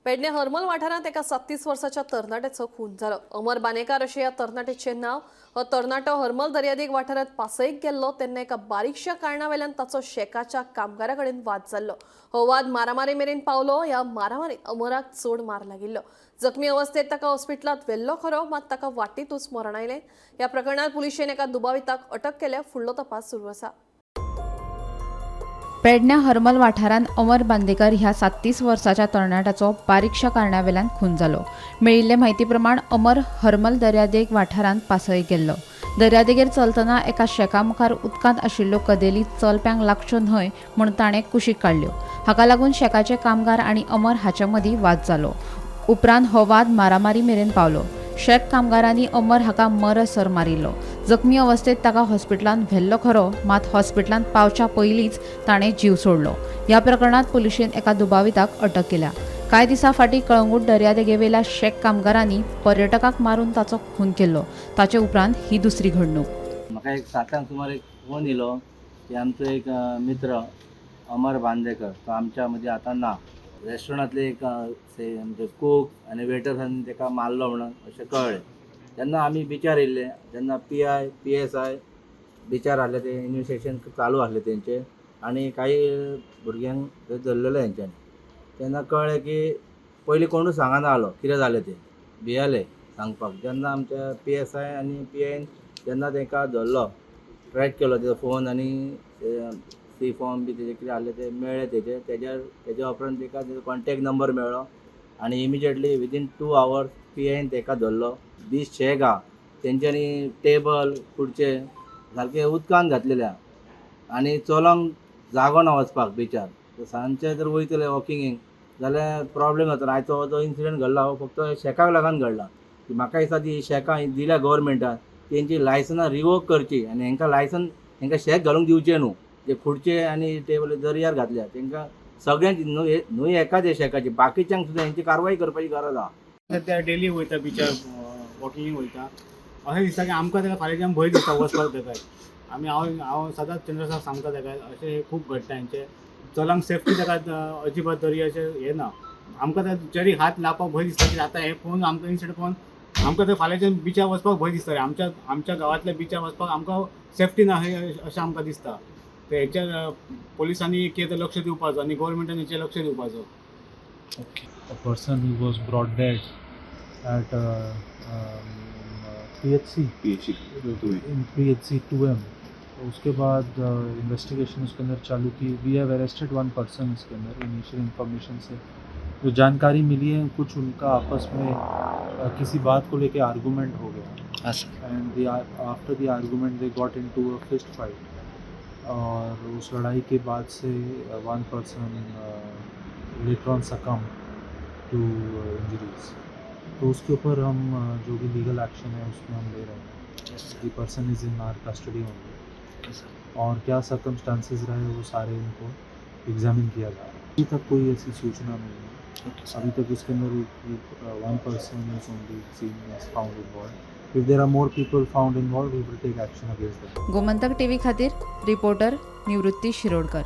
पेडणे हरमल वाठारांत एका 37 वर्साच्या तरणाट्याचो खून जालो। अमर बानेकार अशें ह्या तरणाट्याचें नांव। हो तरणाटो हरमल दर्यादेग वाठारांत पासयेक गेल्लो तेन्ना एका बारीकशा कारणावेल्यान ताचो शेकाच्या कामगारा कडेन वाद जाल्लो। हो वाद मारामारी मेरेन पावलो। ह्या मारामारीत अमराक चड मार लागिल्लो। जखमी अवस्थेत ताका हॉस्पिटलांत व्हेल्लो खरो, मात ताका वाटेतूच मरण आयलें। ह्या प्रकरणांत पुलिशेन एका दुबाविताक अटक केल्या। फुडलो तपास सुरू आसा। पेडण्या हरमल वाठारांत अमर बांदेकर ह्या 37 वर्साच्या तरणाट्याचो बारीकशा कारणावेल्यान खून जालो। मेळिल्ले म्हायती प्रमाण अमर हरमल दर्यादेग वाठारांत पासयेक गेल्लो। दर्यादेगेर चलतना एका शेका मुखार उदकांत आशिल्ल्यो कदेली चलप्यांक लागच्यो न्हय म्हूण ताणें कुशीक काडल्यो। हाका लागून शेकाचे कामगार आनी अमर हाचे मदीं वाद जालो। उपरांत हो वाद मारामारी मेरेन पावलो। शेक कामगारांनी अमर हाका मरसर मारिल्लो। जखमी अवस्थेत ताका हॉस्पिटलांत व्हेल्लो खरो, मात हॉस्पिटलांत पावच्या पयलींच ताणें जीव सोडलो। ह्या प्रकरणात पुलिशेन एका दुबाविताक अटक केल्या। कांय दिसा फाटीं कळंगूट दर्यादेगेवेल्या शेक कामगारांनी पर्यटकाक मारून ताचो खून केल्लो। ताचे उपरांत ही दुसरी घडणूक। म्हाका एक 7 सुमार एक फोन येयलो की आमचो एक मित्र अमर बांदेकर तो आमच्या मदीं आतां ना। रेस्टॉरंटांतले एक म्हणजे कूक आनी वेटरांनी ताका मारलो म्हणून अशें कळ्ळें। तेन्ना आमी बिचार येयल्ले, तेन्ना PI PSI बिचार आहले, ते इन्वेस्टिगेशन चालू आहलें तेंचे आनी काही भुरग्यांक थंय धरलेले हेंच्यांनी। तेन्ना कळ्ळें की पयलीं कोणूच सांगना आलो कितें जालें तें, भियेले सांगपाक। जेन्ना आमच्या PSI आनी PIन जेन्ना ताका धरलो, ट्रॅक केलो तेजो फोन आनी सी फॉर्म बी तेजे कितें आहलें ते मेळ्ळे तेज्या उपरांत ताका तेजो कॉन्टॅक्ट नंबर मेळ्ळो आनी इमिजिएटली विदीन 2 आवर्स PIन ताका धरलो। 20 शेक आहा तेंच्यांनी टेबल खुर्चे सारके उदकान घातलेल्या आनी चलोंक जागो ना वचपाक बिचार। सांजचे जर वयतले वॉकिंगेक जाल्यार प्रॉब्लेम जाता। आयचो हो जो इन्सिडंट घडला हो फक्त शेकाक लागून घडला। की म्हाका दिसता ती शेकां दिल्या गव्हर्मेंटान तेंची लायसनां रिवोक करची आनी हांकां लायसन हांकां शेक घालूंक दिवचे न्हू। जे खुर्चे आनी टेबल दर्यार घातल्या तांकां सगळ्यांची न्हू एकाच शेकाची, बाकीच्यांक सुद्दां हेंची कारवाई करपाची गरज आहा। ते डेली वयता बिचार वॉकिंग वयता, अशें दिसता की आमकां ताका फाल्यां भंय दिसता वचपाक ताका। हांव सदांच चंद्रसाक सांगता ताका अशें खूब घडटा हेंचे। चलांक सेफ्टी ताका अजिबात दर्याचें हें ना। आमकां त्या चेरी हात लावपाक भंय दिसता की आतां हें पळोवन आमकां इन्सिडंट पळोवन आमकां थंय फाल्यांच्यान बिचार वचपाक भंय दिसता। आमच्या गांवांतल्या बिचार वचपाक आमकां सेफ्टी ना अशें आमकां दिसता। ते हेच्या पोलिसांनी कितें लक्ष दिवपाचो आनी गव्हर्मेंटान हेचेर लक्ष दिवपाचो। A person who was brought dead at PHC in PHC 2M। उसके बाद इन्वेस्टिगेशन उसके अंदर चालू की। वी हैव अरेस्टेड 1 पर्सन इसके अंदर। इनिशियल इन्फॉर्मेशन से जो जानकारी मिली है, कुछ उनका आपस में किसी बात को लेके आर्गूमेंट हो गया and after the argument they got into a fist fight. और उस लड़ाई के बाद से 1 person later on succumb to injuries. तो उसके ऊपर हम जो भी लीगल एक्शन है उसमें हम ले रहे हैं। The person is in our custody only. और क्या सर्कमस्टांसेस रहे वो सारे उनको एग्जामिन किया जा रहा है। अभी तक कोई ऐसी सूचना नहीं है। अभी तक इसके अंदर 1 person is only seen is found involved. If there are more people found involved we will take action against them. Gomantak TV खातीर रिपोर्टर निवृत्ती शिरोडकर।